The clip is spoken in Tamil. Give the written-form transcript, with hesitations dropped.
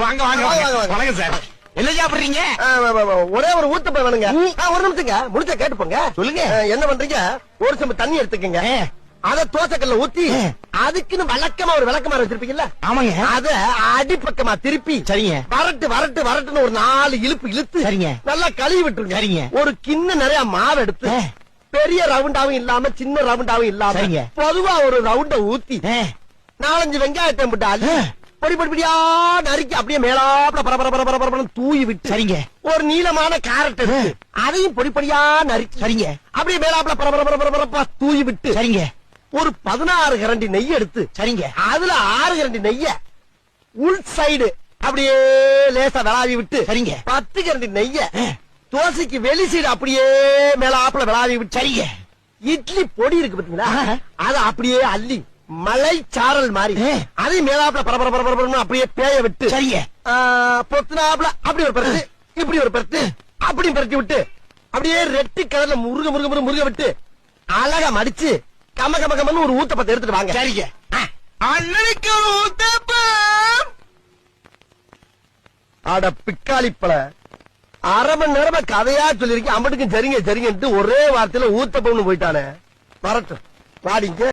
வாங்க வாங்க வாங்க வணக்கம் சார். என்ன சாப்பிடுறீங்க? ஒரே ஒரு ஊத்தப்ப வேணுங்க. ஒரு நிமிஷங்க முடிச்ச கேட்டு போங்க. சொல்லுங்க. என்ன பண்றீங்க? ஒரு சம்பு தண்ணி எடுத்துக்கங்க. அத தோசைக்கல்ல ஊத்தி அதுக்குன்னு வழக்கமா ஒரு விளக்கமாறு வச்சிருப்பீங்கல்ல? ஆமாங்க. அத அடிப்பக்கமா திருப்பி சரிங்க. வரட்டு வரட்டு வரட்டுன்னு ஒரு 4 இழுப்பு இழுத்து சரிங்க. நல்லா கழுவி விட்டுருங்க. சரிங்க. ஒரு கிண்ண நிறைய மாவு எடுத்து பெரிய ரவுண்டாவும் இல்லாம சின்ன ரவுண்டாவும் இல்லாம சரிங்க. பொதுவா ஒரு ரவுண்ட ஊத்தி 4-5 வெங்காயத்தை போட்டு அள்ளி பொடி பொடியா நறுக்கி அப்படியே மேலாப்ல பரபரன்னு தூவி விட்டு சரிங்க. ஒரு நீளமான கேரட் எடுத்து அதையும் பொடி பொடியா நறுக்கி சரிங்க. அப்படியே மேலாப்ல பரபரப்பா தூவி விட்டு சரிங்க. ஒரு 16 கரண்டி நெய் எடுத்து சரிங்க. அதுல 6 கரண்டி நெய்ய உள் சைடு அப்படியே லேசா விளாவி விட்டு சரிங்க. 10 கரண்டி நெய்ய தோசைக்கு வெளி சைடு அப்படியே மேலாப்ல விளாவி விட்டு சரிங்க. இட்லி பொடி இருக்கு பாத்தீங்களா? அத அப்படியே அள்ளி மலை சாரல் மாதிரி அதை மேலாப்ல பரபரன்னு அப்படியே பேய விட்டு சரிங்க. பொத்துனாப்ல அப்படி ஒரு பருத்து இப்படி ஒரு பருத்து அப்படி பருத்தி விட்டு அப்படியே ரெட்டி கலர்ல முருக விட்டு அழகா மடிச்சு கமன்னு ஒரு ஊத்தப்பத்தை எடுத்துட்டு வாங்க. சரிங்க. அன்னைக்கு ஊத்தப்பம். அட பிக்காளிப்பழ 1/2 மணி நேரமா கதையா சொல்லிருக்கேன். அம்பட்டுக்கும் சரிங்க சரிங்கன்ட்டு ஒரே வார்த்தையில ஊத்தப்பம்னு போயிட்டானே. வரட்டும் வாடிங்க.